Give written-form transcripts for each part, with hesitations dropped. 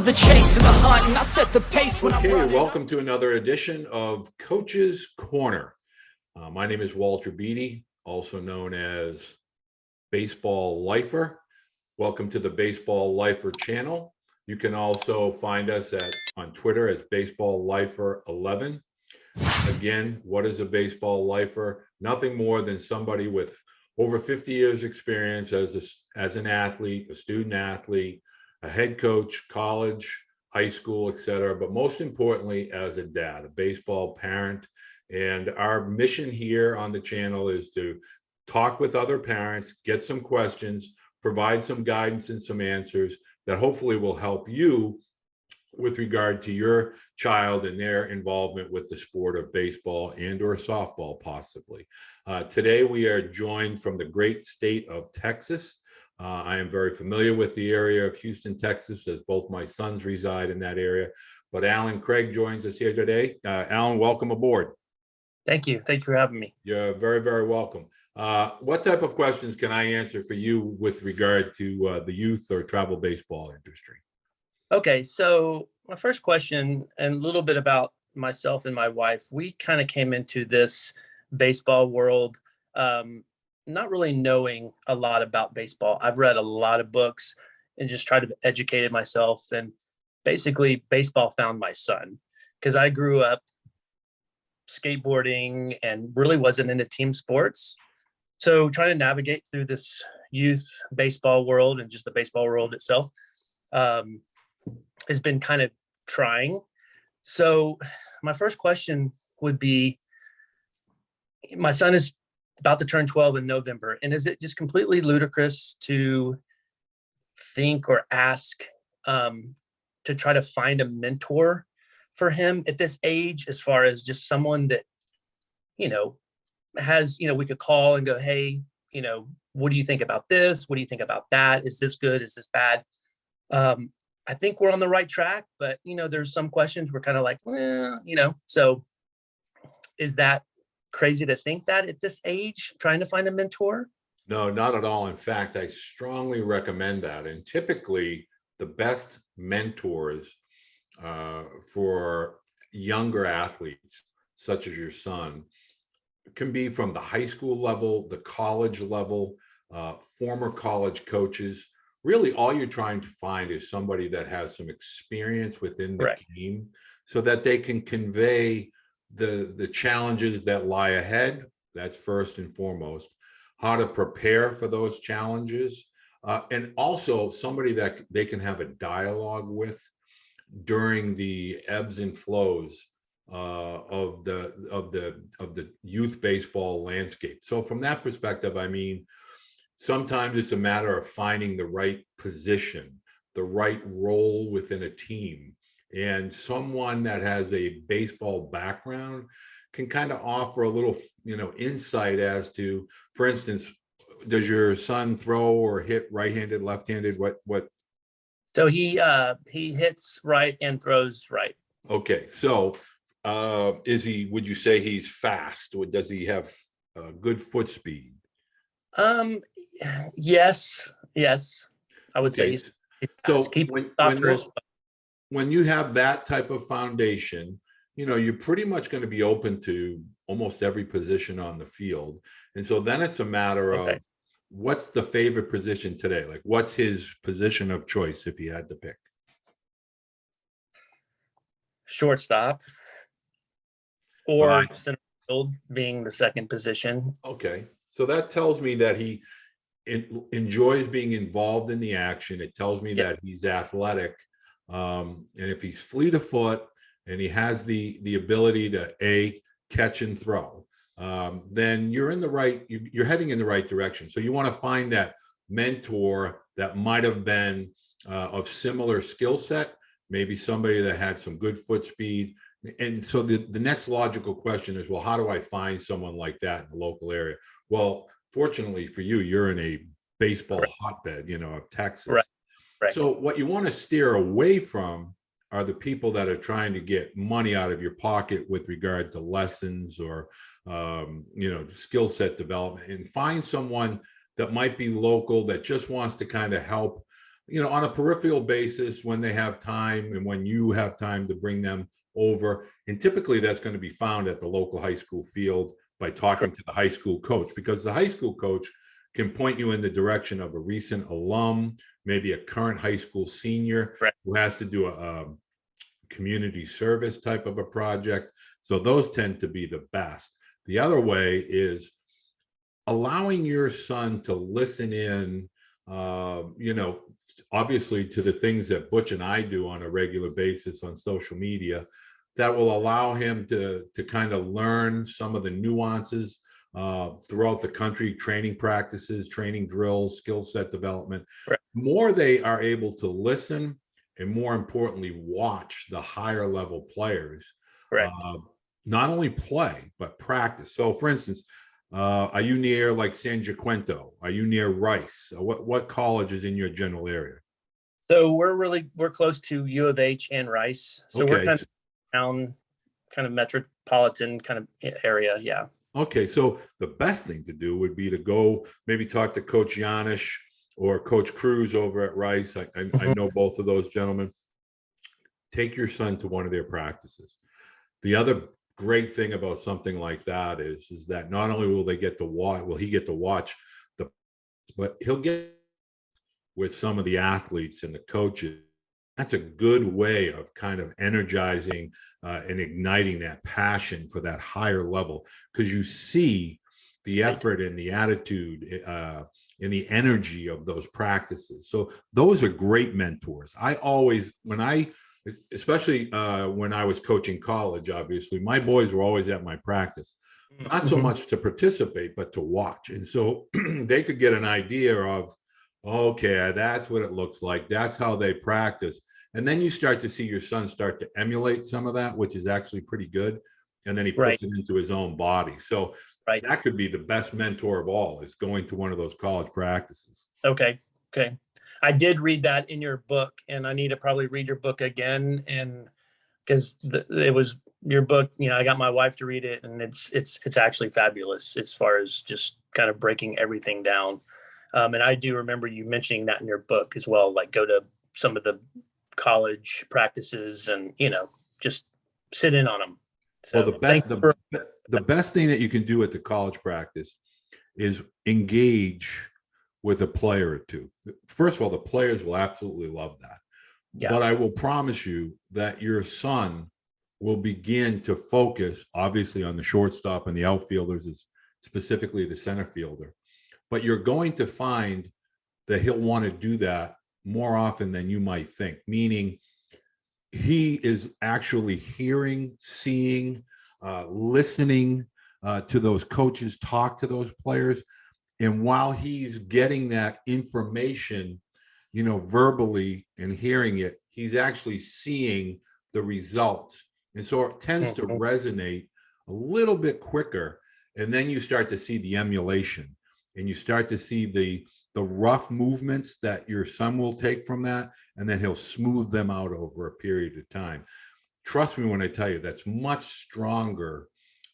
love the chase and the hunt, and I set the pace when Okay, I'm running. welcome to another edition of Coach's Corner. My name is Walter Beede, also known as Baseball Lifer. Welcome to the Baseball Lifer channel. You can also find us on Twitter as Baseball Lifer 11. Again, what is a baseball lifer? Nothing more than somebody with over 50 years experience as an athlete, a student athlete, a head coach, college, high school, etc. But most importantly, as a dad, a baseball parent. And our mission here on the channel is to talk with other parents, get some questions, provide some guidance and some answers that hopefully will help you with regard to your child and their involvement with the sport of baseball and or softball possibly. Today we are joined from the great state of Texas. I am very familiar with the area of Houston, Texas, as both my sons reside in that area. But Alan Craig joins us here today. Alan, welcome aboard. Thank you. Thank you for having me. You're very, very welcome. What type of questions can I answer for you with regard to the youth or travel baseball industry? Okay, so my first question, and a little bit about myself and my wife. We kind of came into this baseball world not really knowing a lot about baseball. I've read a lot of books and just tried to educate myself. And basically, baseball found my son because I grew up skateboarding and really wasn't into team sports. So trying to navigate through this youth baseball world and just the baseball world itself has been kind of trying. So my first question would be, my son is about to turn 12 in November. And is it just completely ludicrous to think or ask to try to find a mentor for him at this age, as far as just someone that, has, we could call and go, hey, what do you think about this? What do you think about that? Is this good? Is this bad? I think we're on the right track, but there's some questions we're kind of like, so is that crazy to think that at this age, trying to find a mentor? No, not at all. In fact, I strongly recommend that. And typically the best mentors for younger athletes, such as your son, can be from the high school level, the college level, former college coaches. Really, all you're trying to find is somebody that has some experience within the game so that they can convey the challenges that lie ahead. That's first and foremost. How to prepare for those challenges. And also somebody that they can have a dialogue with during the ebbs and flows of the youth baseball landscape. So from that perspective, I mean, sometimes it's a matter of finding the right position, the right role within a team. And someone that has a baseball background can kind of offer a little, insight as to, for instance, does your son throw or hit right-handed, left-handed? What? So he hits right and throws right. Okay, so would you say he's fast? Does he have good foot speed? Yes, I would say he's so fast. When you have that type of foundation, you're pretty much going to be open to almost every position on the field. And so then it's a matter of what's the favorite position today? Like, what's his position of choice if he had to pick? Shortstop or center field being the second position. Okay. So that tells me that he enjoys being involved in the action. It tells me that he's athletic. And if he's fleet of foot and he has the ability to catch and throw, then you're heading in the right direction. So you want to find that mentor that might have been of similar skill set, maybe somebody that had some good foot speed. And so the next logical question is, well, how do I find someone like that in the local area? Well, fortunately for you, you're in a baseball hotbed, of Texas. Right. So what you want to steer away from are the people that are trying to get money out of your pocket with regard to lessons or, skill set development, and find someone that might be local that just wants to kind of help on a peripheral basis when they have time and when you have time to bring them over. And typically that's going to be found at the local high school field by talking to the high school coach, because the high school coach can point you in the direction of a recent alum, maybe a current high school senior who has to do a community service type of a project. So those tend to be the best. The other way is allowing your son to listen in, obviously to the things that Butch and I do on a regular basis on social media that will allow him to kind of learn some of the nuances throughout the country, training practices, training drills, skill set development. More they are able to listen and more importantly, watch the higher level players, not only play, but practice. So for instance, are you near like San Jacinto? Are you near Rice? What college is in your general area? So we're close to U of H and Rice. So we're kind of town, kind of metropolitan kind of area. Yeah. Okay. So the best thing to do would be to go maybe talk to Coach Yanish or Coach Cruz over at Rice. I know both of those gentlemen. Take your son to one of their practices. The other great thing about something like that is that not only will he get to watch but he'll get with some of the athletes and the coaches. That's a good way of kind of energizing and igniting that passion for that higher level, because you see the effort and the attitude and the energy of those practices. So those are great mentors. I always, especially when I was coaching college, obviously, my boys were always at my practice, not so much to participate, but to watch. And so they could get an idea of, okay, that's what it looks like. That's how they practice. And then you start to see your son start to emulate some of that, which is actually pretty good. And then he puts it into his own body. So that could be the best mentor of all, is going to one of those college practices. Okay. I did read that in your book, and I need to probably read your book again. And because it was your book, I got my wife to read it, and it's actually fabulous as far as just kind of breaking everything down. And I do remember you mentioning that in your book as well, like go to some of the college practices and, just sit in on them. So the best thing that you can do at the college practice is engage with a player or two. First of all, the players will absolutely love that. Yeah. But I will promise you that your son will begin to focus, obviously, on the shortstop and the outfielders, specifically the center fielder. But you're going to find that he'll want to do that more often than you might think, meaning he is actually hearing, seeing, listening to those coaches talk to those players. And while he's getting that information, verbally and hearing it, he's actually seeing the results. And so it tends to resonate a little bit quicker. And then you start to see the emulation, and you start to see the rough movements that your son will take from that, and then he'll smooth them out over a period of time. Trust me when I tell you, that's much stronger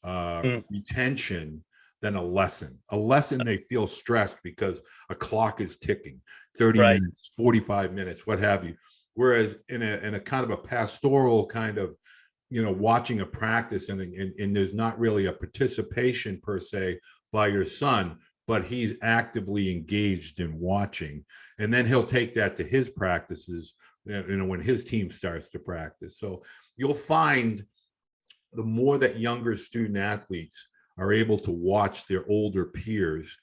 retention than a lesson. A lesson, they feel stressed because a clock is ticking, 30 minutes, 45 minutes, what have you. Whereas in a kind of a pastoral kind of, watching a practice and there's not really a participation per se by your son, but he's actively engaged in watching. And then he'll take that to his practices, when his team starts to practice. So you'll find the more that younger student athletes are able to watch their older peers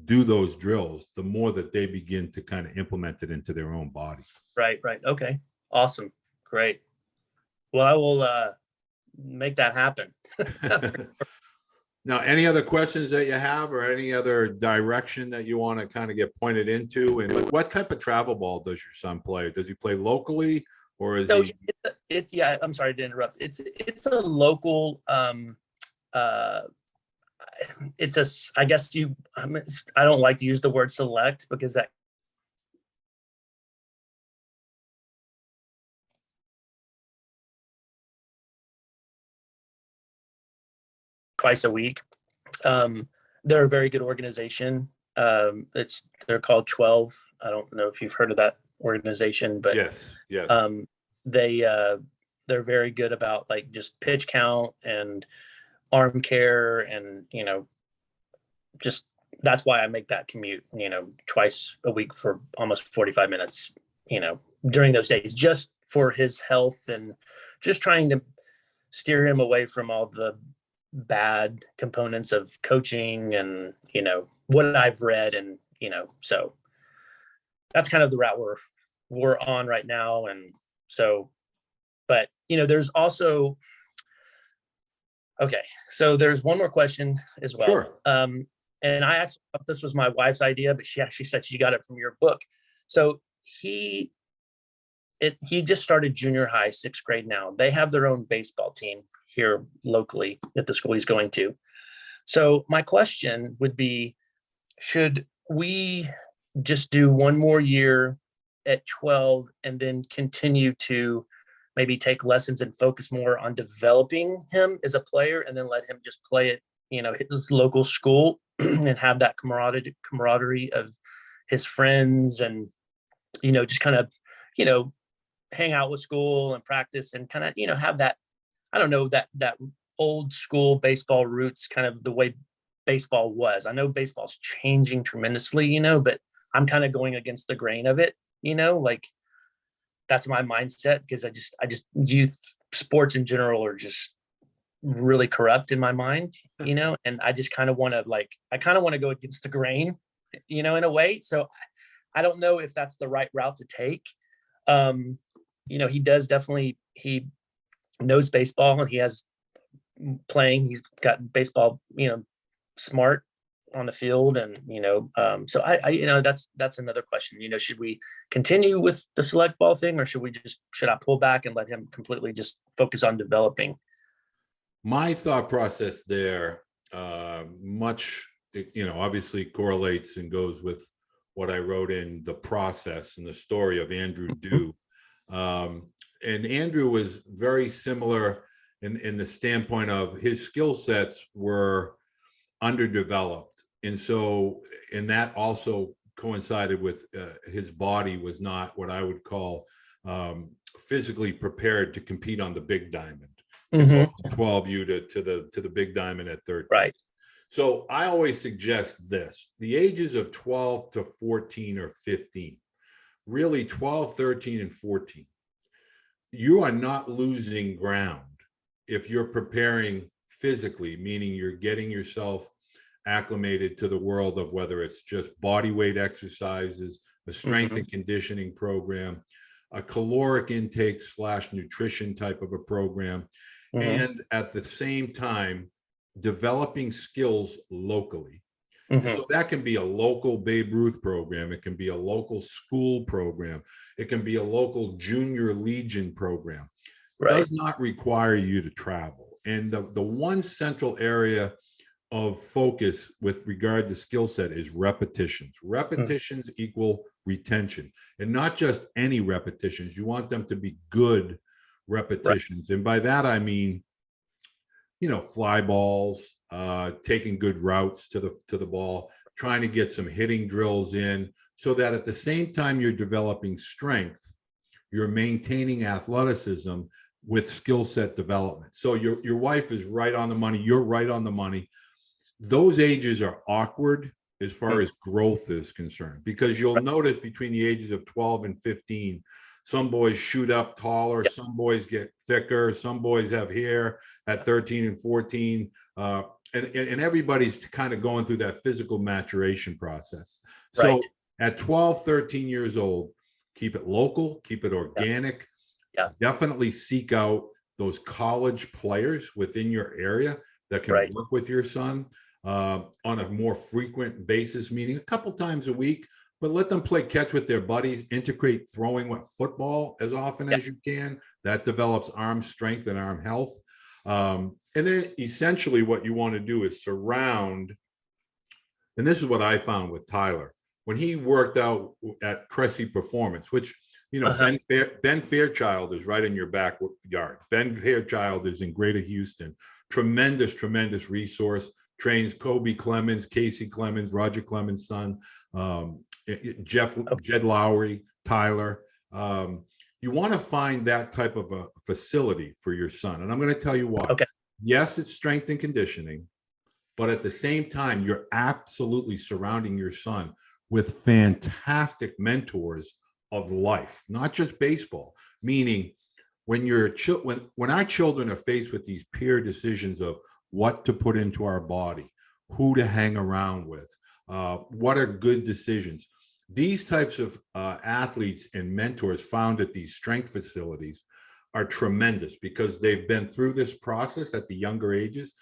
do those drills, the more that they begin to kind of implement it into their own bodies. Right. Okay. Awesome. Great. Well, I will make that happen. Now, any other questions that you have, or any other direction that you want to kind of get pointed into? And what type of travel ball does your son play? Does he play locally, or is he? It's I'm sorry to interrupt. It's a local. It's I guess I don't like to use the word select because that twice a week. They're a very good organization. They're called 12. I don't know if you've heard of that organization, but Yes. they they're very good about like just pitch count and arm care, and just that's why I make that commute, twice a week for almost 45 minutes, during those days, just for his health and just trying to steer him away from all the bad components of coaching and, what I've read. And, so that's kind of the route we're on right now. And so, but, there's also, okay, so there's one more question as well. Sure. And I actually thought this was my wife's idea, but she actually said she got it from your book. So he just started junior high, 6th grade now. They have their own baseball team here locally at the school he's going to. So my question would be, should we just do one more year at 12 and then continue to maybe take lessons and focus more on developing him as a player, and then let him just play at, his local school and have that camaraderie of his friends, and, just kind of, hang out with school and practice and kind of, have that, I don't know, that old school baseball roots, kind of the way baseball was. I know baseball's changing tremendously, but I'm kind of going against the grain of it, like that's my mindset, because I just youth sports in general are just really corrupt in my mind, and I just kind of want to go against the grain, in a way. So I don't know if that's the right route to take. He does definitely, he knows baseball, and he has he's got baseball, smart on the field. And, so I that's another question, should we continue with the select ball thing, or should I pull back and let him completely just focus on developing? My thought process there, much, obviously correlates and goes with what I wrote in The Process and the story of Andrew Dew. And Andrew was very similar in the standpoint of his skill sets were underdeveloped. And that also coincided with his body was not what I would call physically prepared to compete on the big diamond. To go from 12U to the big diamond at 13. Right. So I always suggest this: the ages of 12 to 14 or 15, really 12, 13, and 14, you are not losing ground if you're preparing physically, meaning you're getting yourself acclimated to the world of whether it's just body weight exercises, a strength and conditioning program, a caloric intake / nutrition type of a program. And at the same time, developing skills locally. So that can be a local Babe Ruth program. It can be a local school program. It can be a local junior legion program. Right. Does not require you to travel. And the one central area of focus with regard to skill set is repetitions. Repetitions equal retention, and not just any repetitions. You want them to be good repetitions. Right. And by that, I mean, fly balls, taking good routes to the ball, trying to get some hitting drills in, so that at the same time you're developing strength, you're maintaining athleticism with skill set development. So your wife is right on the money. You're right on the money. Those ages are awkward as far as growth is concerned, because you'll notice between the ages of 12 and 15, some boys shoot up taller, some boys get thicker, some boys have hair at 13 and 14. And everybody's kind of going through that physical maturation process. So at 12, 13 years old, keep it local, keep it organic. Definitely seek out those college players within your area that can work with your son on a more frequent basis, meaning a couple times a week. But let them play catch with their buddies, integrate throwing with football as often as you can. That develops arm strength and arm health. And then essentially what you want to do is surround, and this is what I found with Tyler, when he worked out at Cressy Performance, which, Ben Fairchild is right in your backyard. Ben Fairchild is in Greater Houston. Tremendous resource. Trains Kobe Clemens, Casey Clemens, Roger Clemens' son, Jed Lowry, Tyler, you want to find that type of a facility for your son. And I'm going to tell you why. Okay. Yes, it's strength and conditioning, but at the same time, you're absolutely surrounding your son with fantastic mentors of life, not just baseball. Meaning, when when our children are faced with these peer decisions of what to put into our body, who to hang around with, what are good decisions, these types of athletes and mentors found at these strength facilities are tremendous because they've been through this process at the younger ages,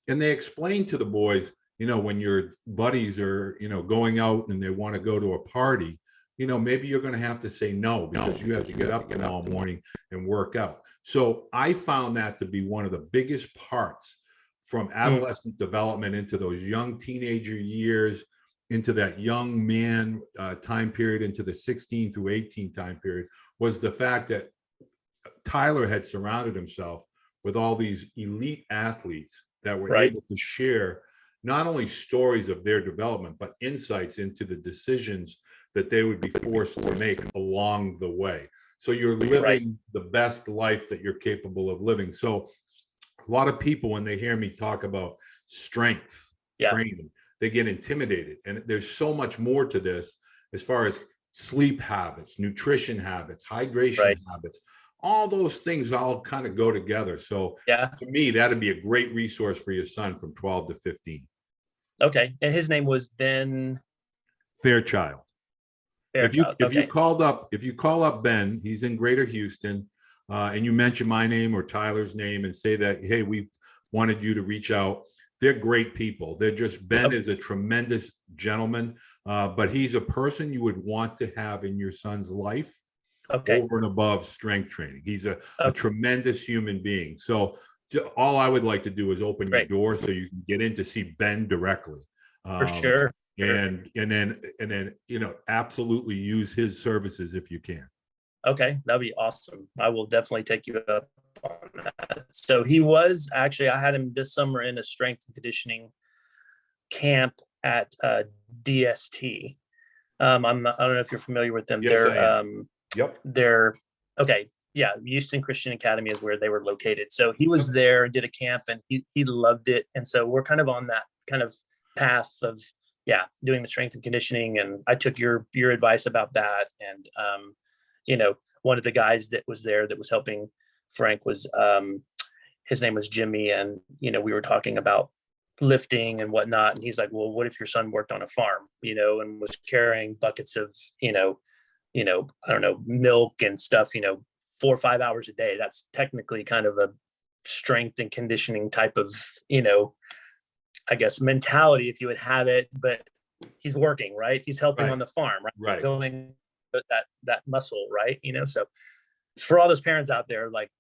and they explain to the boys, when your buddies are, going out and they want to go to a party, maybe you're going to have to say no because you have to get up all morning and work out. So I found that to be one of the biggest parts from adolescent development into those young teenager years, into that young man time period, into the 16 through 18 time period, was the fact that Tyler had surrounded himself with all these elite athletes that were able to share not only stories of their development, but insights into the decisions that they would be forced to make along the way. So you're living the best life that you're capable of living. So a lot of people, when they hear me talk about strength training, they get intimidated. And there's so much more to this as far as sleep habits, nutrition habits, hydration habits. All those things all kind of go together. So to me, that'd be a great resource for your son from 12 to 15. Okay. And his name was Ben Fairchild. If you call up Ben, he's in Greater Houston, and you mention my name or Tyler's name and say that, hey, we wanted you to reach out. They're great people. Ben is a tremendous gentleman, but he's a person you would want to have in your son's life over and above strength training. He's a tremendous human being. So all I would like to do is open your door so you can get in to see Ben directly. For sure. And then absolutely use his services if you can. Okay, that'd be awesome. I will definitely take you up on that. So he was actually, I had him this summer in a strength and conditioning camp at DST. I don't know if you're familiar with them. Yes, They're okay. Yeah, Houston Christian Academy is where they were located. So he was there and did a camp, and he loved it. And so we're kind of on that kind of path of doing the strength and conditioning. And I took your advice about that. And one of the guys that was there that was helping Frank was his name was Jimmy, and we were talking about lifting and whatnot. And he's like, well, what if your son worked on a farm, and was carrying buckets of I don't know, milk and stuff, 4 or 5 hours a day. That's technically kind of a strength and conditioning type of, I guess, mentality if you would have it, but he's working, right? He's helping on the farm, right? Building that muscle, right? So for all those parents out there, like,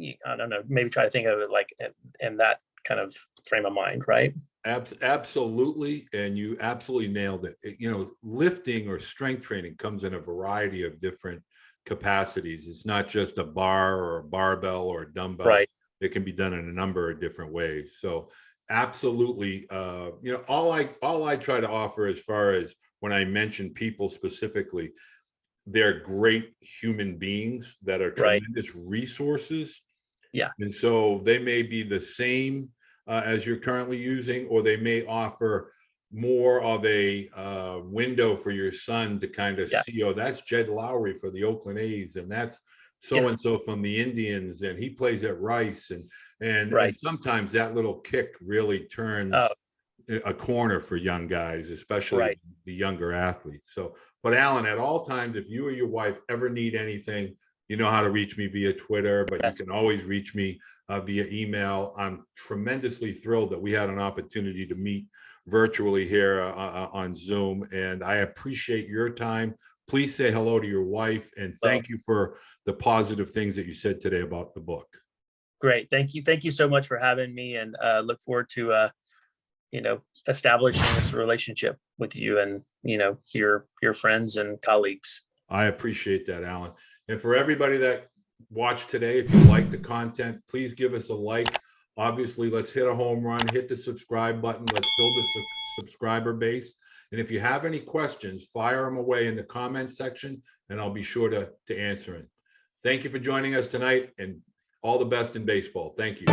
I don't know, maybe try to think of it like in that kind of frame of mind, right? Absolutely. And you absolutely nailed it. Lifting or strength training comes in a variety of different capacities. It's not just a bar or a barbell or a dumbbell. Right. It can be done in a number of different ways. So absolutely. All I try to offer, as far as when I mention people specifically, they're great human beings that are tremendous resources. Yeah. And so they may be the same as you're currently using, or they may offer more of a window for your son to kind of see, oh, that's Jed Lowry for the Oakland A's, and that's so-and-so from the Indians, and he plays at Rice. And sometimes that little kick really turns a corner for young guys, especially the younger athletes. So, but Alan, at all times, if you or your wife ever need anything, you know how to reach me via Twitter, but you can always reach me via email. I'm tremendously thrilled that we had an opportunity to meet virtually here on Zoom, and I appreciate your time. Please say hello to your wife, and thank you for the positive things that you said today about the book. Great. Thank you so much for having me, and look forward to establishing this relationship with you and your friends and colleagues. I appreciate that, Alan. And for everybody that watched today, if you like the content, please give us a like. Obviously, let's hit a home run, hit the subscribe button. Let's build a subscriber base. And if you have any questions, fire them away in the comments section, and I'll be sure to answer it. Thank you for joining us tonight, and all the best in baseball. Thank you.